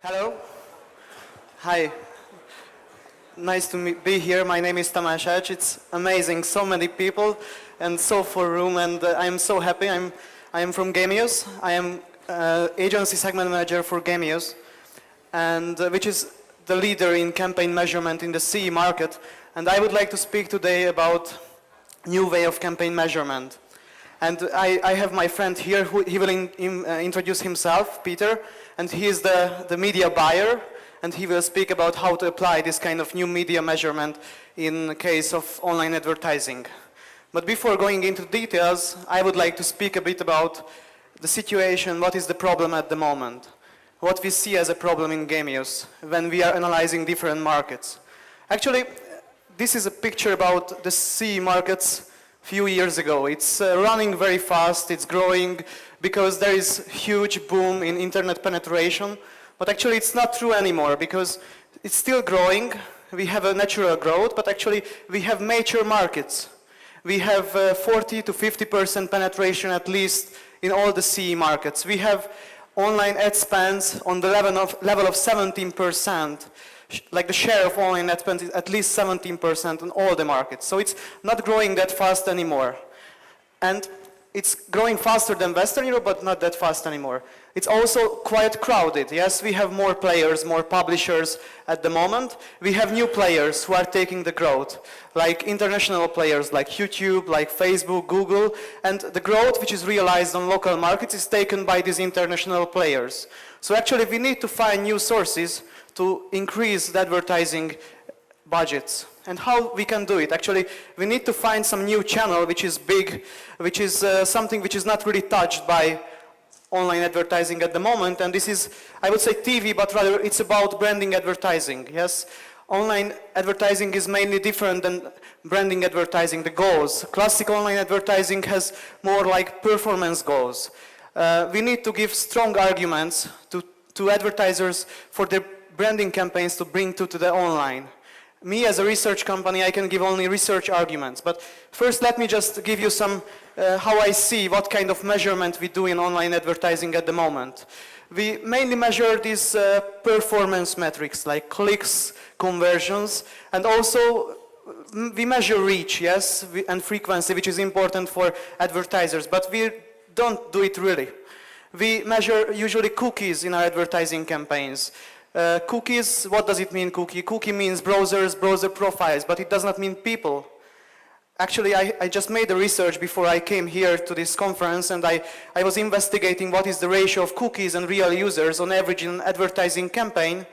Hello. Hi. Nice to be here. My name is Tamás. It's amazing. So many people and so full room, and I'm so happy. I am from Gamius. I am agency segment manager for Gamius, and which is the leader in campaign measurement in the CE market. And I would like to speak today about new way of campaign measurement. And I have my friend here, he will introduce himself, Peter, and he is the media buyer, and he will speak about how to apply this kind of new media measurement in the case of online advertising. But before going into details, I would like to speak a bit about the situation, what is the problem at the moment, what we see as a problem in Gamius when we are analyzing different markets. Actually, this is a picture about the CE markets few years ago. It's running very fast, it's growing because there is huge boom in internet penetration, but actually it's not true anymore because it's still growing. We have a natural growth, but actually we have mature markets. We have 40 to 50% penetration at least in all the CE markets. We have online ad spends on the level of 17%. Like the share of online ad spend is at least 17% in all the markets. So it's not growing that fast anymore. And it's growing faster than Western Europe, but not that fast anymore. It's also quite crowded. Yes, we have more players, more publishers at the moment. We have new players who are taking the growth, like international players like YouTube, like Facebook, Google, and the growth which is realized on local markets is taken by these international players. So actually we need to find new sources to increase the advertising budgets. And how we can do it? Actually, we need to find some new channel which is big, which is something which is not really touched by online advertising at the moment. And this is, I would say TV, but rather it's about branding advertising. Yes, online advertising is mainly different than branding advertising, the goals. Classic online advertising has more like performance goals. We need to give strong arguments to advertisers for their branding campaigns to bring to the online. Me as a research company, I can give only research arguments. But first let me just give you some how I see what kind of measurement we do in online advertising at the moment. We mainly measure these performance metrics like clicks, conversions, and also we measure reach, yes, and frequency, which is important for advertisers, but we don't do it really. We measure usually cookies in our advertising campaigns. Cookies, what does it mean, cookie? Cookie means browsers, browser profiles, but it does not mean people. Actually, I just made the research before I came here to this conference, and I was investigating what is the ratio of cookies and real users on average in an advertising campaign,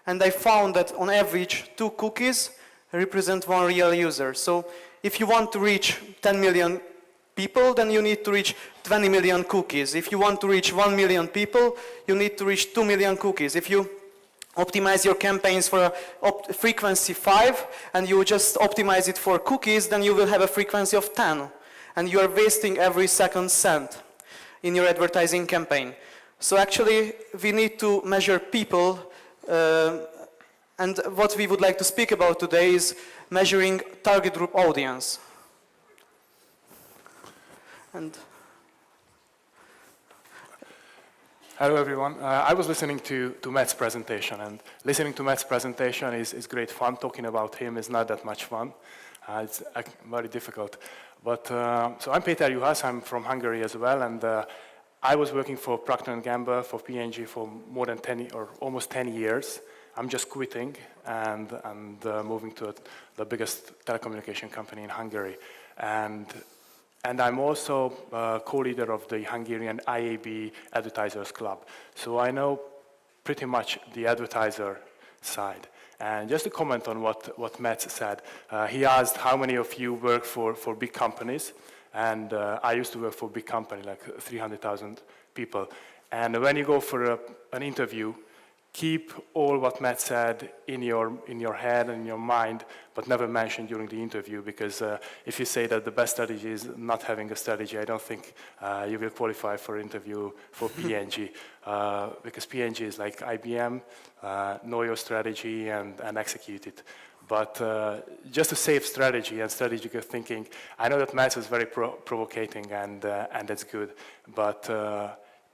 and I found that on average 2 cookies represent 1 real user. So if you want to reach 10 million people, then you need to reach 20 million cookies. If you want to reach 1 million people, you need to reach 2 million cookies. If you optimize your campaigns for a frequency 5 and you just optimize it for cookies, then you will have a frequency of 10. And you are wasting every second cent in your advertising campaign. So actually, we need to measure people. And what we would like to speak about today is measuring target group audience. And hello everyone. I was listening to Matt's presentation, and listening to Matt's presentation is great fun. Talking about him is not that much fun. It's very difficult. But so I'm Péter Juhász. I'm from Hungary as well, and I was working for Procter & Gamble, for P&G for more than 10 or almost 10 years. I'm just quitting and moving to the biggest telecommunication company in Hungary. And I'm also co-leader of the Hungarian IAB Advertisers Club. So I know pretty much the advertiser side. And just to comment on what Matt said, he asked how many of you work for big companies. And I used to work for a big company, like 300,000 people. And when you go for an interview, keep all what Matt said in your head and in your mind, but never mention during the interview, because if you say that the best strategy is not having a strategy, I don't think you will qualify for interview for P&G, because P&G is like IBM, know your strategy and execute it. But just to save strategy and strategic thinking, I know that Matt is very provocating and that's good, but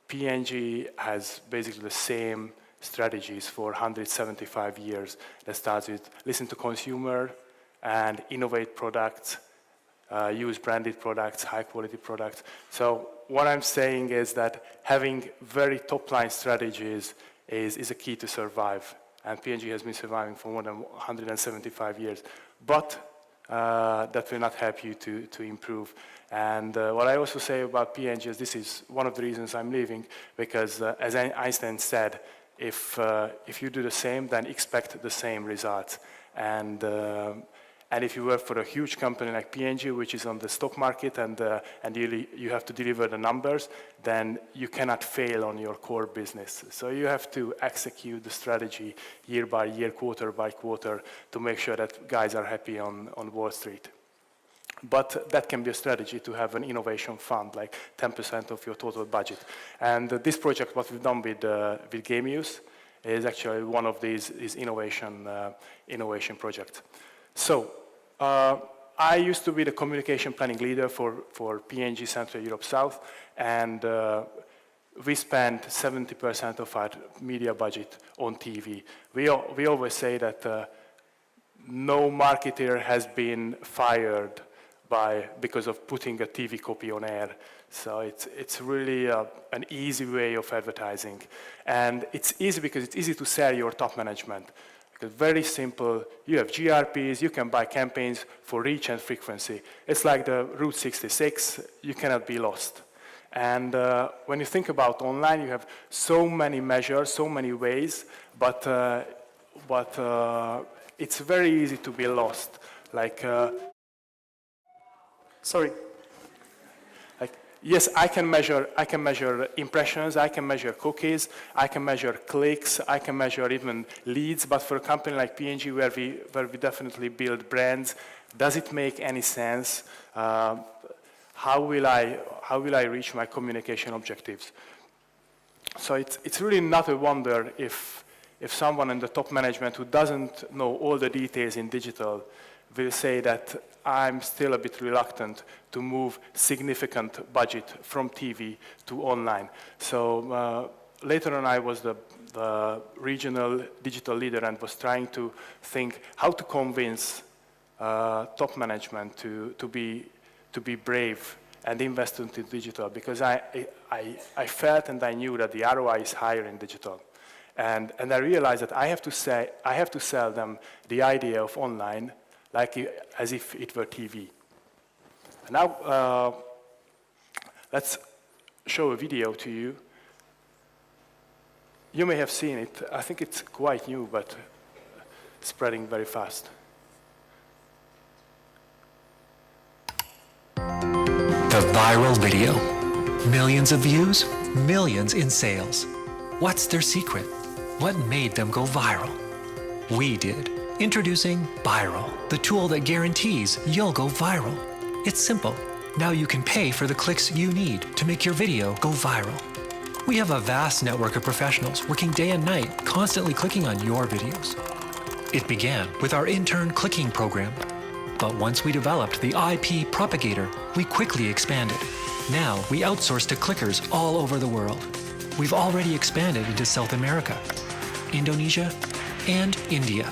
P&G has basically the same strategies for 175 years that starts with listen to consumer and innovate products, use branded products, high quality products. So what I'm saying is that having very top line strategies is a key to survive. And P&G has been surviving for more than 175 years. But that will not help you to improve. And what I also say about P&G is this is one of the reasons I'm leaving, because as Einstein said, if you do the same, then expect the same results. And if you work for a huge company like P&G, which is on the stock market, and you have to deliver the numbers, then you cannot fail on your core business. So you have to execute the strategy year by year, quarter by quarter, to make sure that guys are happy on Wall Street. But that can be a strategy to have an innovation fund, like 10% of your total budget. And this project, what we've done with Game Use, is actually one of these innovation projects. So I used to be the communication planning leader for P&G Central Europe South, and we spent 70% of our media budget on TV. We always say that no marketer has been fired because of putting a TV copy on air. So it's really an easy way of advertising. And it's easy because it's easy to sell your top management. Because very simple, you have GRPs, you can buy campaigns for reach and frequency. It's like the Route 66, you cannot be lost. And when you think about online, you have so many measures, so many ways, but it's very easy to be lost. Sorry. Yes, I can measure impressions, I can measure cookies, I can measure clicks, I can measure even leads, but for a company like P&G where we definitely build brands, does it make any sense? How will I reach my communication objectives? So it's really not a wonder if someone in the top management who doesn't know all the details in digital will say that I'm still a bit reluctant to move significant budget from TV to online. So later on I was the regional digital leader and was trying to think how to convince top management to be brave and invest into digital, because I felt and I knew that the ROI is higher in digital. And I realized that I have to sell them the idea of online as if it were TV. Now, let's show a video to you. You may have seen it. I think it's quite new, but spreading very fast. The viral video. Millions of views, millions in sales. What's their secret? What made them go viral? We did. Introducing Viral, the tool that guarantees you'll go viral. It's simple. Now you can pay for the clicks you need to make your video go viral. We have a vast network of professionals working day and night, constantly clicking on your videos. It began with our intern clicking program. But once we developed the IP propagator, we quickly expanded. Now we outsource to clickers all over the world. We've already expanded into South America, Indonesia, and India.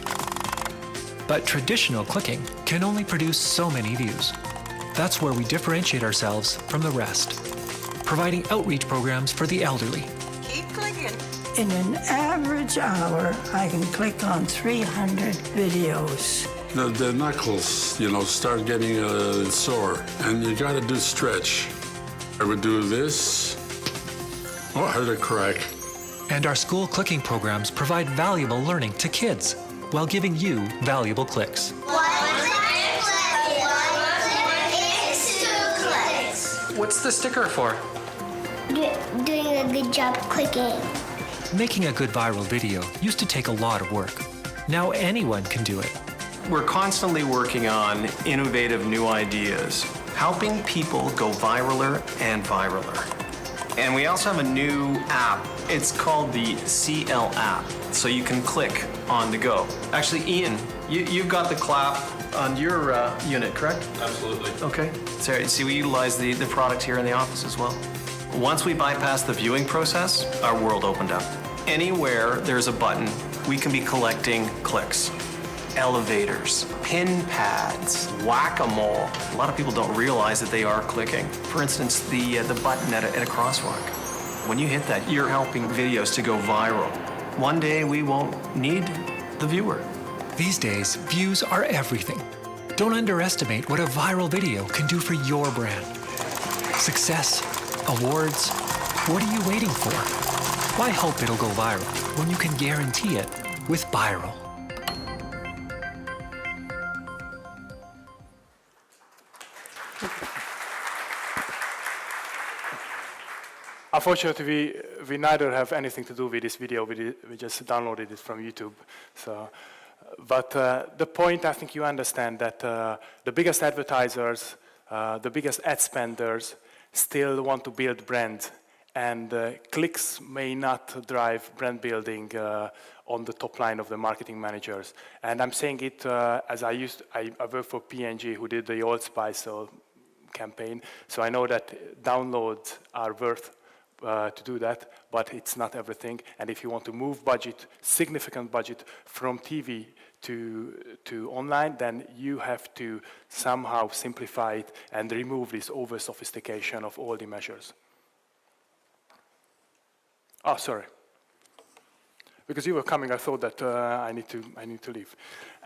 But traditional clicking can only produce so many views. That's where we differentiate ourselves from the rest, providing outreach programs for the elderly. Keep clicking. In an average hour, I can click on 300 videos. The knuckles, start getting sore, and you got to do stretch. I would do this. Oh, I heard a crack. And our school clicking programs provide valuable learning to kids while giving you valuable clicks. 1 click is 2 clicks. What's the sticker for? Doing a good job clicking. Making a good viral video used to take a lot of work. Now anyone can do it. We're constantly working on innovative new ideas, helping people go viraler and viraler. And we also have a new app. It's called the CL app, so you can click on the go. Actually, Ian, you've got the clap on your unit, correct? Absolutely. Okay. So we utilize the product here in the office as well. Once we bypassed the viewing process, our world opened up. Anywhere there's a button, we can be collecting clicks. Elevators, pin pads, whack-a-mole. A lot of people don't realize that they are clicking. For instance, the button at a crosswalk. When you hit that, you're helping videos to go viral. One day we won't need the viewer. These days, views are everything. Don't underestimate what a viral video can do for your brand. Success, awards, what are you waiting for? Why hope it'll go viral when you can guarantee it with Viral? Unfortunately, we neither have anything to do with this video. We just downloaded it from YouTube. So, but the point, I think you understand that the biggest advertisers, the biggest ad spenders still want to build brands. And clicks may not drive brand building on the top line of the marketing managers. And I'm saying it as I work for P&G, who did the Old Spice campaign. So I know that downloads are worth to do that, but it's not everything. And if you want to move budget, significant budget from TV to online, then you have to somehow simplify it and remove this over-sophistication of all the measures. Oh, sorry. Because you were coming, I thought that I need to leave.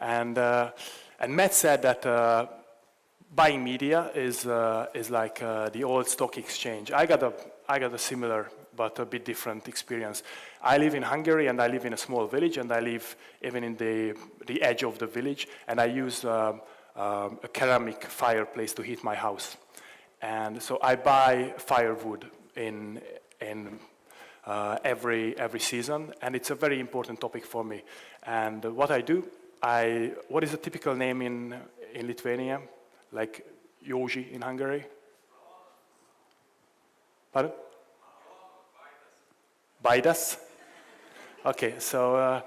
And Matt said that buying media is like the old stock exchange. I got a similar but a bit different experience. I live in Hungary and I live in a small village and I live even in the edge of the village and I use a ceramic fireplace to heat my house. And so I buy firewood in every season, and it's a very important topic for me. And what I do, what is a typical name in Lithuania? Like Józsi in Hungary? Pardon? Baidas? Okay, so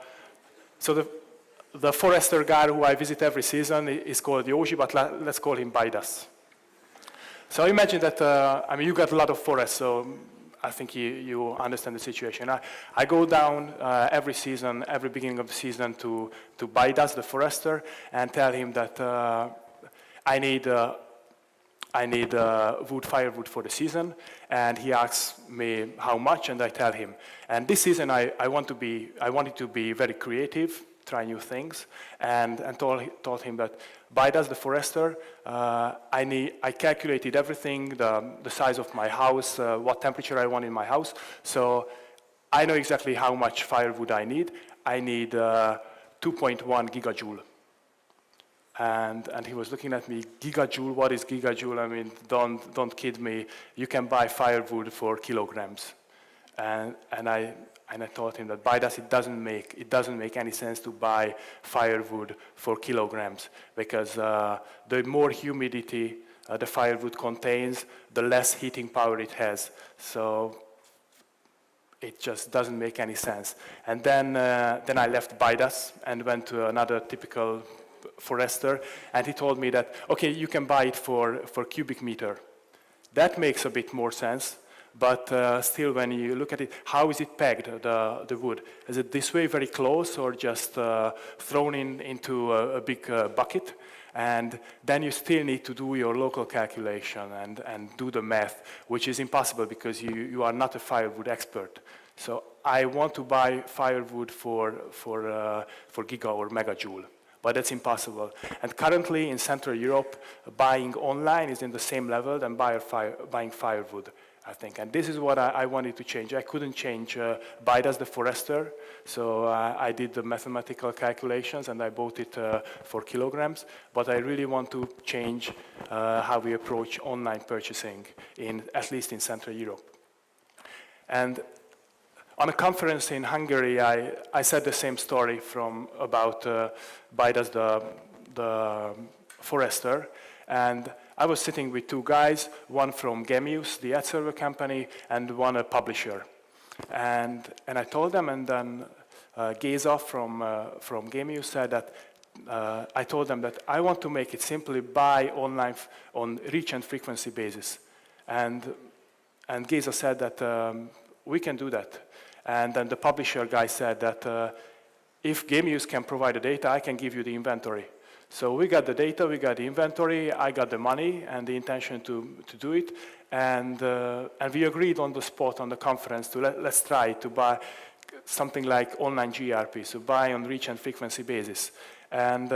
the forester guy who I visit every season is called Józsi, but let's call him Baidas. So imagine that, you got a lot of forests, so I think you understand the situation. I go down every season, every beginning of the season to Baidas, the forester, and tell him that I need firewood for the season, and he asks me how much, and I tell him. And this season I wanted to be very creative, try new things, and told him that Baidas, the forester, I calculated everything, the size of my house, what temperature I want in my house, so I know exactly how much firewood I need. I need 2.1 gigajoule. And he was looking at me, gigajoule, what is gigajoule? I mean, don't kid me. You can buy firewood for kilograms. And I told him that Baidas, it doesn't make any sense to buy firewood for kilograms because the more humidity the firewood contains, the less heating power it has. So it just doesn't make any sense. And then I left Baidas and went to another typical forester, and he told me that, okay, you can buy it for cubic meter. That makes a bit more sense, but still when you look at it, how is it pegged, the wood? Is it this way, very close, or just thrown into a big bucket? And then you still need to do your local calculation and do the math, which is impossible because you are not a firewood expert. So I want to buy firewood for giga or megajoule. But that's impossible. And currently in Central Europe, buying online is in the same level than buying firewood, I think. And this is what I wanted to change. I couldn't change Baidas, the forester, so I did the mathematical calculations and I bought it for kilograms. But I really want to change how we approach online purchasing, at least in Central Europe. And on a conference in Hungary, I said the same story about Baidas, the forester, and I was sitting with two guys, one from Gemius, the ad server company, and one a publisher. And I told them, and then Géza from Gemius said that I told them that I want to make it simply buy online on reach and frequency basis. And Géza said that we can do that. And then the publisher guy said that if game use can provide the data, I can give you the inventory. So we got the data, we got the inventory, I got the money and the intention to do it. And we agreed on the spot on the conference to let's try to buy something like online GRP, so buy on reach and frequency basis. And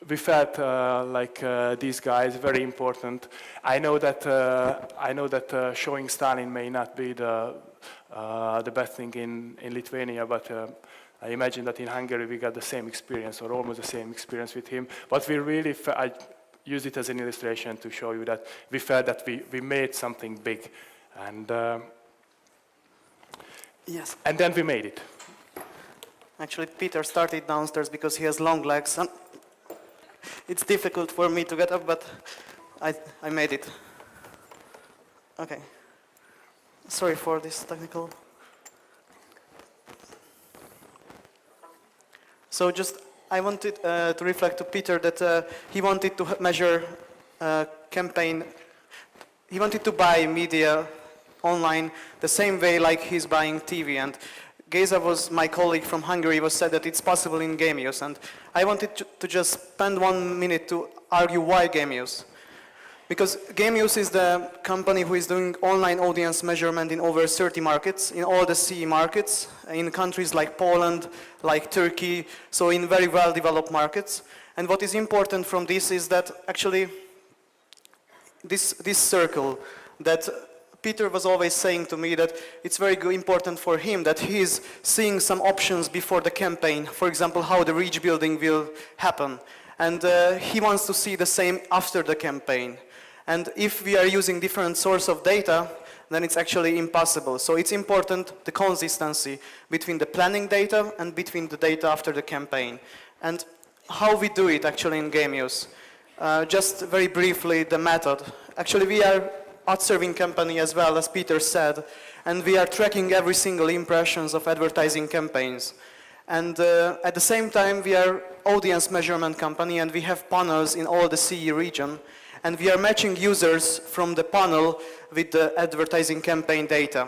we felt like these guys very important. I know that showing Stalin may not be the best thing in Lithuania, but I imagine that in Hungary we got the same experience or almost the same experience with him. But we really, I use it as an illustration to show you that we felt that we made something big, and Yes. and then we made it. Actually, Peter started downstairs because he has long legs. And it's difficult for me to get up, but I made it. Okay. Sorry for this technical. So I wanted to reflect to Peter that he wanted to measure campaign. He wanted to buy media online the same way like he's buying TV. And Geza was my colleague from Hungary, was said that it's possible in game use. And I wanted to just spend 1 minute to argue why game use. Because Game Use is the company who is doing online audience measurement in over 30 markets, in all the CE markets, in countries like Poland, like Turkey, so in very well-developed markets. And what is important from this is that actually this circle that Peter was always saying to me that it's very important for him that he's seeing some options before the campaign, for example, how the reach building will happen. And he wants to see the same after the campaign. And if we are using different source of data, then it's actually impossible. So it's important, the consistency between the planning data and between the data after the campaign. And how we do it actually in Game Use. Just very briefly, the method. Actually, we are ad serving company as well, as Peter said, and we are tracking every single impressions of advertising campaigns. And at the same time, we are audience measurement company, and we have panels in all the CE region. And we are matching users from the panel with the advertising campaign data.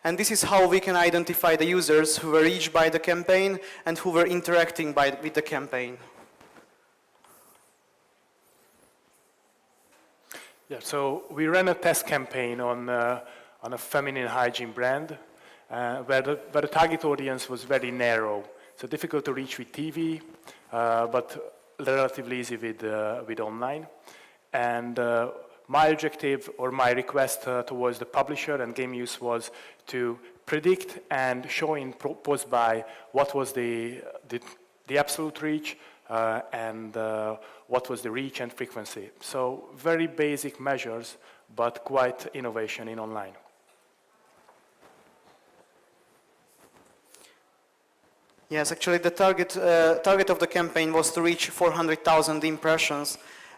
And this is how we can identify the users who were reached by the campaign and who were interacting with the campaign. Yeah, so we ran a test campaign on a feminine hygiene brand where the target audience was very narrow. So difficult to reach with TV, but relatively easy with online. And my objective or my request towards the publisher and Game Use was to predict and show in post buy what was the absolute reach and what was the reach and frequency. So very basic measures, but quite innovation in online. Yes, actually the target of the campaign was to reach 400,000 impressions.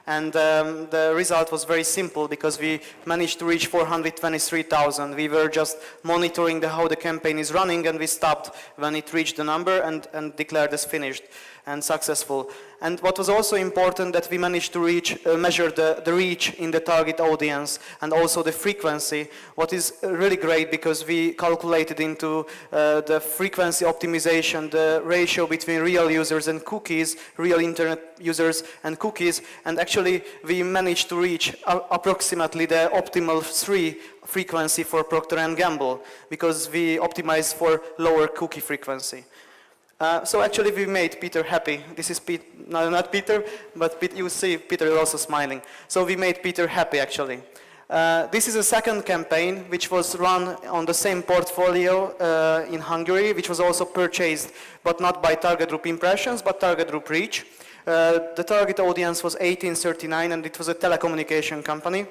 And the result was very simple because we managed to reach 423,000. We were just monitoring how the campaign is running, and we stopped when it reached the number and declared as finished and successful. And what was also important that we managed to measure the reach in the target audience and also the frequency, what is really great because we calculated into the frequency optimization, the ratio between real users and cookies, real internet users and cookies, and actually we managed to reach approximately the optimal 3 frequency for Procter & Gamble because we optimized for lower cookie frequency. So actually we made Peter happy. This is not Peter, but you see Peter is also smiling. So we made Peter happy actually. This is a second campaign which was run on the same portfolio in Hungary, which was also purchased, but not by target group impressions, but target group reach. The target audience was 1839 and it was a telecommunication company.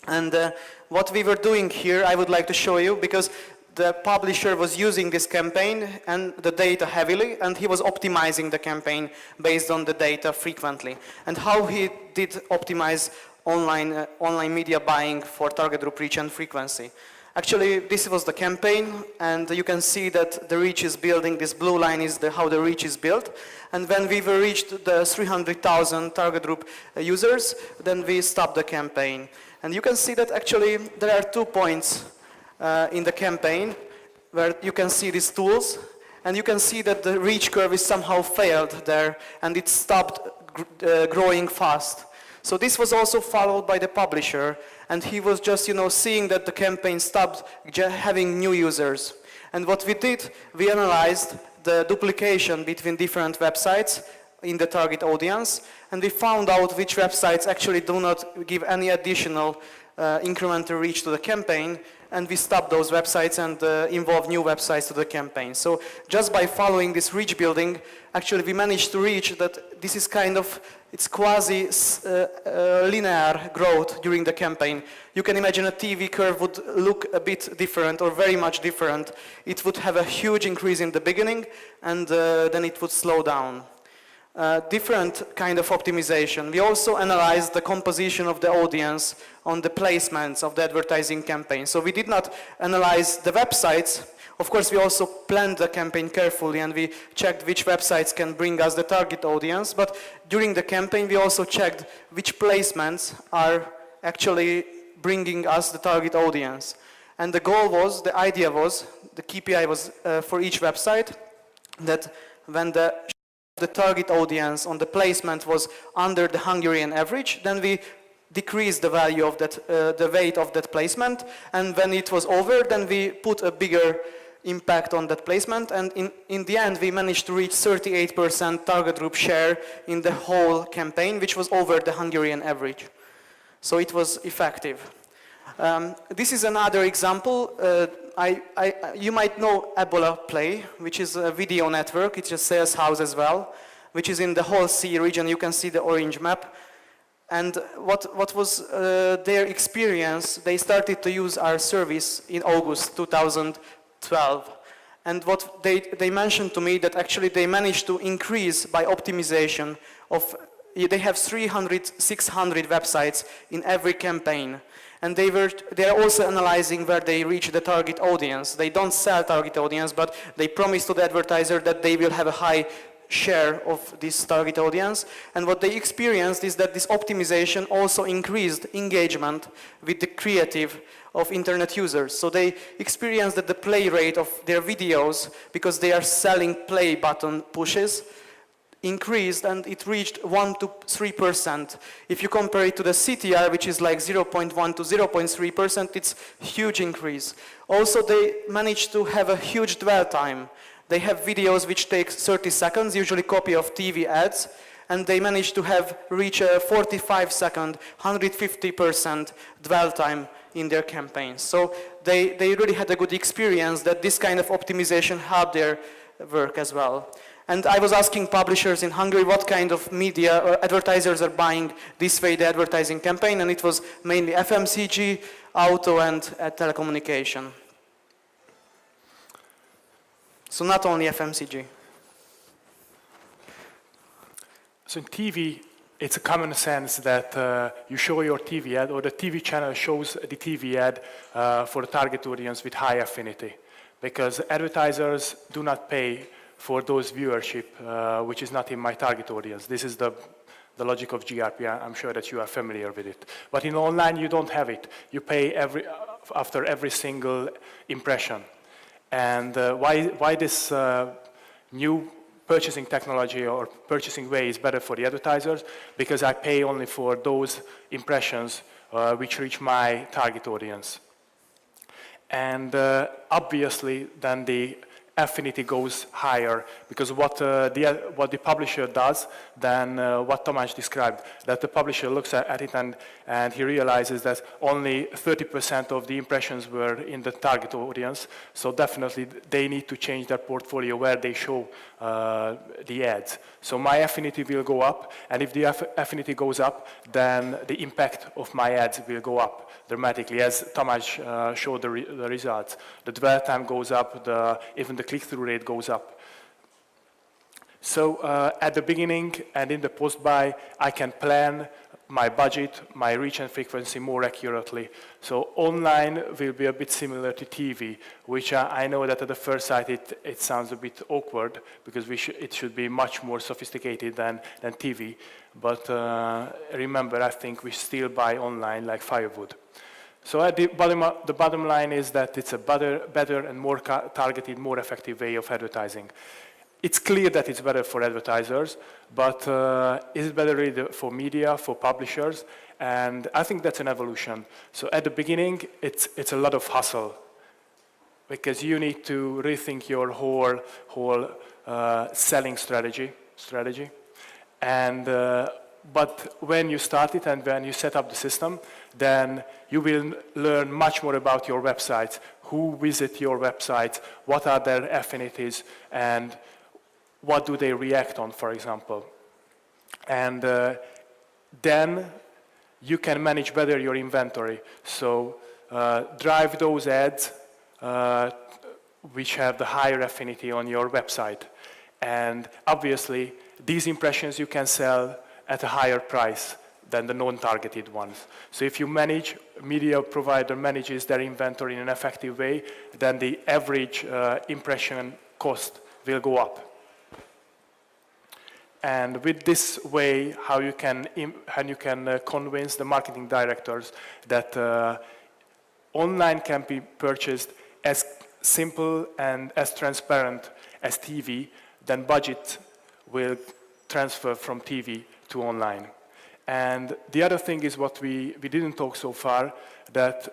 And what we were doing here, I would like to show you because the publisher was using this campaign and the data heavily, and he was optimizing the campaign based on the data frequently. And how he did optimize online media buying for target group reach and frequency. Actually, this was the campaign, and you can see that the reach is building. This blue line is how the reach is built. And when we reached the 300,000 target group users, then we stopped the campaign. And you can see that actually there are 2 points in the campaign. where you can see these tools, and you can see that the reach curve is somehow failed there, and it stopped growing fast. So this was also followed by the publisher, and he was just, seeing that the campaign stopped having new users. And what we did, we analyzed the duplication between different websites in the target audience, and we found out which websites actually do not give any additional incremental reach to the campaign, and we stopped those websites and involved new websites to the campaign. So just by following this reach building, actually we managed to reach that this is kind of, it's quasi-linear growth during the campaign. You can imagine a TV curve would look a bit different or very much different. It would have a huge increase in the beginning, and then it would slow down. Different kind of optimization. We also analyzed the composition of the audience on the placements of the advertising campaign. So we did not analyze the websites. Of course, we also planned the campaign carefully, and we checked which websites can bring us the target audience. But during the campaign, we also checked which placements are actually bringing us the target audience. And the goal was, the idea was, the KPI was for each website, that when the target audience on the placement was under the Hungarian average, then we decreased the value of that, the weight of that placement, and when it was over, then we put a bigger impact on that placement, and in the end we managed to reach 38% target group share in the whole campaign, which was over the Hungarian average. So it was effective. This is another example. You might know Ebola Play, which is a video network. It's a sales house as well, which is in the whole CE region. You can see the orange map. And what was their experience? They started to use our service in August 2012. And what they mentioned to me that actually they managed to increase by optimization of, they have 300, 600 websites in every campaign. And they are also analyzing where they reach the target audience. They don't sell target audience, but they promise to the advertiser that they will have a high share of this target audience. And what they experienced is that this optimization also increased engagement with the creative of internet users. So they experienced that the play rate of their videos, because they are selling play button pushes, increased, and it reached 1 to 3%. If you compare it to the CTR, which is like 0.1 to 0.3%, it's a huge increase. Also, they managed to have a huge dwell time. They have videos which take 30 seconds, usually copy of TV ads, and they managed to reach a 45-second, 150% dwell time in their campaigns. So they really had a good experience that this kind of optimization helped their work as well. And I was asking publishers in Hungary what kind of media or advertisers are buying this way the advertising campaign, and it was mainly FMCG, auto, and telecommunication. So not only FMCG. So in TV, it's a common sense that you show your TV ad, or the TV channel shows the TV ad for a target audience with high affinity, because advertisers do not pay for those viewership, which is not in my target audience. This is the logic of GRP. I'm sure that you are familiar with it. But in online, you don't have it. You pay after every single impression. And why this new purchasing technology or purchasing way is better for the advertisers? Because I pay only for those impressions which reach my target audience. And obviously, then the affinity goes higher, because what the publisher does, than what Tamás described, that the publisher looks at it and he realizes that only 30% of the impressions were in the target audience, so definitely they need to change their portfolio where they show the ads. So my affinity will go up, and if the affinity goes up, then the impact of my ads will go up dramatically, as Tamás showed the results. The dwell time goes up, even the click-through rate goes up. So at the beginning and in the post-buy, I can plan my budget, my reach and frequency more accurately. So online will be a bit similar to TV, which I know that at the first sight it sounds a bit awkward, because it should be much more sophisticated than TV. But remember, I think we still buy online like firewood. So at the bottom line is that it's a better and more targeted, more effective way of advertising. It's clear that it's better for advertisers, but is it better really for media, for publishers? And I think that's an evolution. So at the beginning, it's a lot of hustle, because you need to rethink your whole selling strategy. And but when you start it and when you set up the system, then you will learn much more about your websites, who visit your websites, what are their affinities, and what do they react on, for example. And then you can manage better your inventory. So drive those ads which have the higher affinity on your website. And obviously, these impressions you can sell at a higher price than the non-targeted ones. So if you manage, media provider manages their inventory in an effective way, then the average impression cost will go up. And with this way, how you can convince the marketing directors that online can be purchased as simple and as transparent as TV, then budget will transfer from TV to online. And the other thing is what we didn't talk so far, that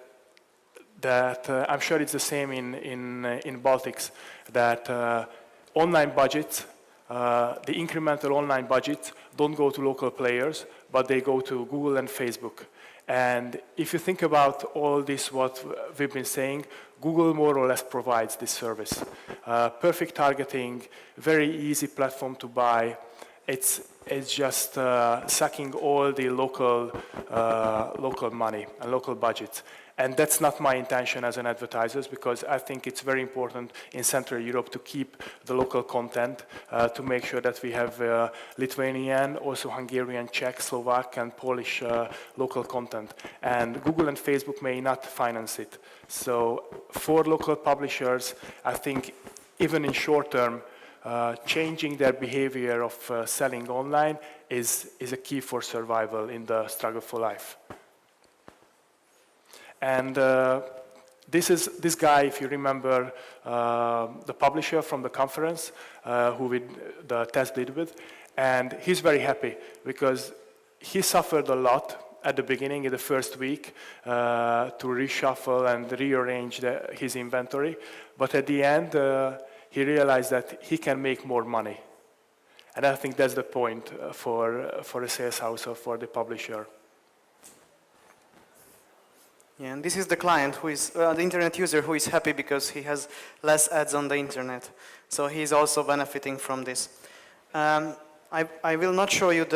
I'm sure it's the same in Baltics, that online budgets, the incremental online budgets don't go to local players, but they go to Google and Facebook. And if you think about all this, what we've been saying, Google more or less provides this service. Perfect targeting, very easy platform to buy. It's just sucking all the local money and local budgets. And that's not my intention as an advertiser, because I think it's very important in Central Europe to keep the local content, to make sure that we have Lithuanian, also Hungarian, Czech, Slovak, and Polish local content. And Google and Facebook may not finance it. So for local publishers, I think even in short term, changing their behavior of selling online is a key for survival in the struggle for life. And this guy, if you remember, the publisher from the conference who the test did with, and he's very happy because he suffered a lot at the beginning, in the first week, to reshuffle and rearrange his inventory. But at the end, he realized that he can make more money. And I think that's the point for a sales house or for the publisher. Yeah, and this is the client who is, the internet user who is happy because he has less ads on the internet. So he's also benefiting from this. I will not show you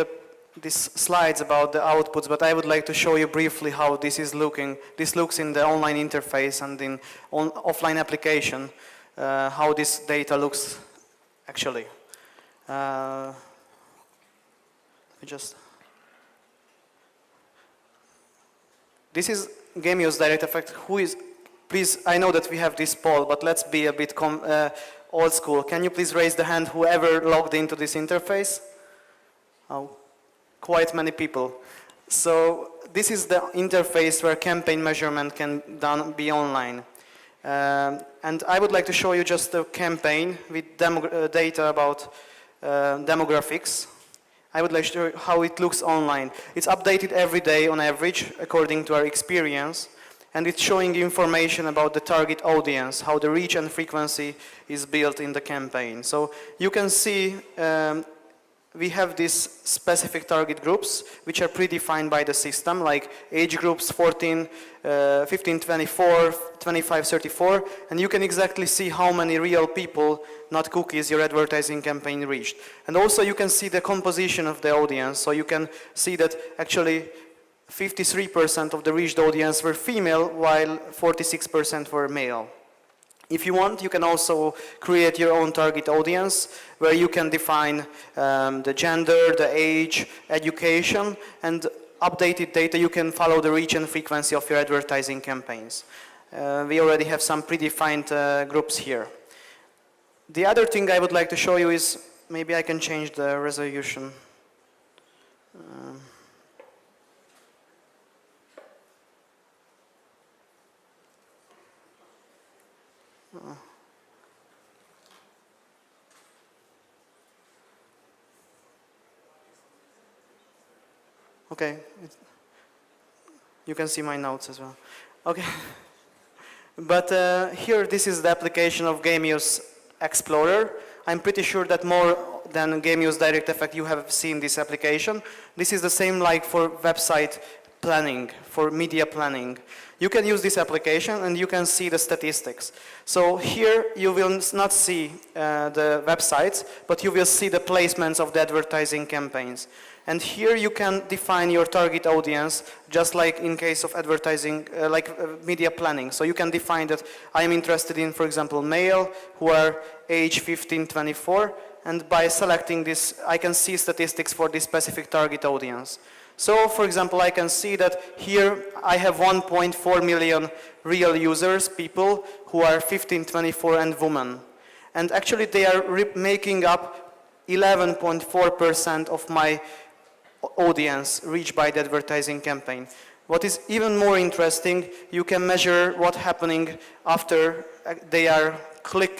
these slides about the outputs, but I would like to show you briefly how this is looking. This looks in the online interface and in offline application, how this data looks actually. This is Gameo's direct effect. Who is, please, I know that we have this poll, but let's be a bit old school. Can you please raise the hand whoever logged into this interface? Oh, quite many people. So this is the interface where campaign measurement can be online. And I would like to show you just a campaign with data about demographics. I would like to show you how it looks online. It's updated every day on average, according to our experience, and it's showing information about the target audience, how the reach and frequency is built in the campaign. So you can see we have these specific target groups, which are predefined by the system, like age groups 15, 24, 25, 34, and you can exactly see how many real people, not cookies, your advertising campaign reached. And also you can see the composition of the audience, so you can see that actually 53% of the reached audience were female, while 46% were male. If you want, you can also create your own target audience, where you can define the gender, the age, education, and updated data. You can follow the reach and frequency of your advertising campaigns. We already have some predefined groups here. The other thing I would like to show you is, maybe I can change the resolution. Okay. You can see my notes as well. Okay. But here, this is the application of GameUse Explorer. I'm pretty sure that more than GameUse Direct Effect, you have seen this application. This is the same like for website planning, for media planning. You can use this application and you can see the statistics. So here you will not see the websites, but you will see the placements of the advertising campaigns. And here you can define your target audience, just like in case of advertising, media planning. So you can define that I am interested in, for example, male who are age 15-24, and by selecting this, I can see statistics for this specific target audience. So, for example, I can see that here I have 1.4 million real users, people who are 15-24 and women. And actually they are making up 11.4% of my audience reached by the advertising campaign. What is even more interesting, you can measure what's happening after they are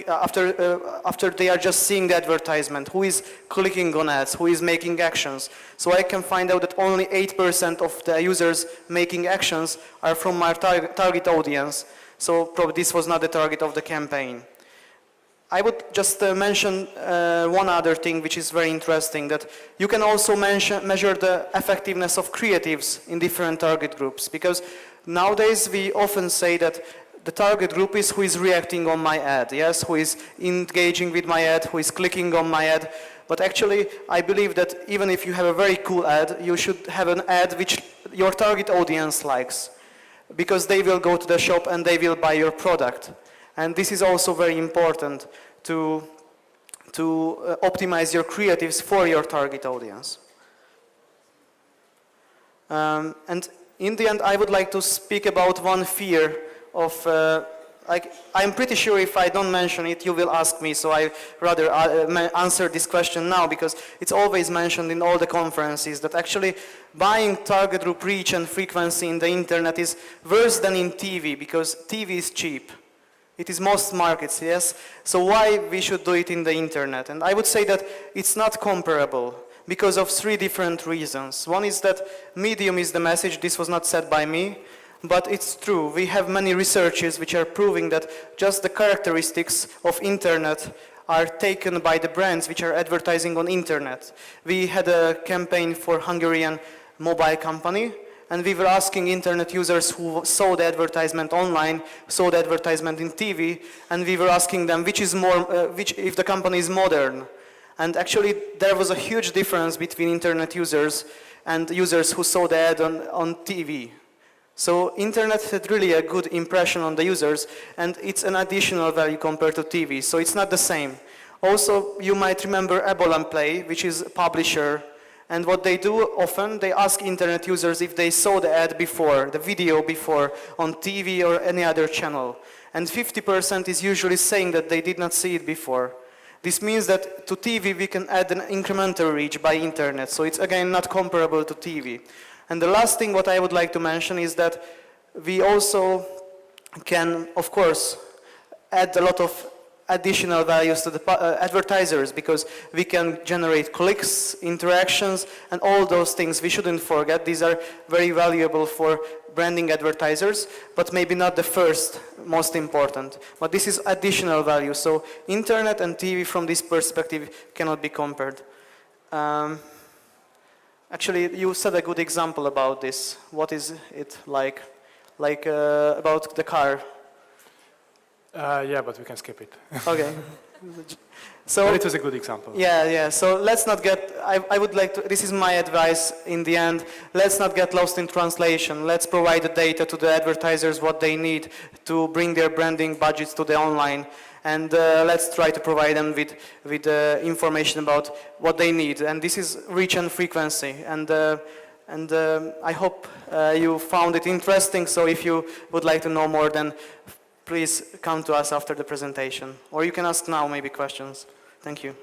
after they are just seeing the advertisement, who is clicking on ads, who is making actions. So I can find out that only 8% of the users making actions are from my target audience. So probably this was not the target of the campaign. I would just mention one other thing which is very interesting, that you can also measure the effectiveness of creatives in different target groups, because nowadays we often say that the target group is who is reacting on my ad, yes, who is engaging with my ad, who is clicking on my ad. But actually, I believe that even if you have a very cool ad, you should have an ad which your target audience likes, because they will go to the shop and they will buy your product. And this is also very important to optimize your creatives for your target audience. And in the end, I would like to speak about one fear of, I'm pretty sure if I don't mention it, you will ask me, so I rather answer this question now, because it's always mentioned in all the conferences that actually buying target group reach and frequency in the internet is worse than in TV, because TV is cheap. It is most markets, yes? So why we should do it in the internet? And I would say that it's not comparable because of three different reasons. One is that medium is the message. This was not said by me, but it's true. We have many researches which are proving that just the characteristics of internet are taken by the brands which are advertising on internet. We had a campaign for Hungarian mobile company, and we were asking internet users who saw the advertisement online, saw the advertisement in TV, and we were asking them which is more, if the company is modern. And actually there was a huge difference between internet users and users who saw the ad on TV. So internet had really a good impression on the users, and it's an additional value compared to TV, so it's not the same. Also, you might remember Ebola Play, which is a publisher. And what they do often, they ask internet users if they saw the ad before, the video before, on TV or any other channel. And 50% is usually saying that they did not see it before. This means that to TV we can add an incremental reach by internet, so it's again not comparable to TV. And the last thing what I would like to mention is that we also can, of course, add a lot of additional values to the advertisers, because we can generate clicks, interactions, and all those things we shouldn't forget. These are very valuable for branding advertisers, but maybe not the first most important. But this is additional value. So internet and TV from this perspective cannot be compared. Actually, you said a good example about this. What is it like? Like about the car. Yeah, but we can skip it. Okay. So but it was a good example. Yeah. So let's not get, I would like to, this is my advice in the end, let's not get lost in translation. Let's provide the data to the advertisers what they need to bring their branding budgets to the online. And let's try to provide them with information about what they need. And this is reach and frequency. And I hope you found it interesting. So if you would like to know more, then please come to us after the presentation. Or you can ask now maybe questions. Thank you.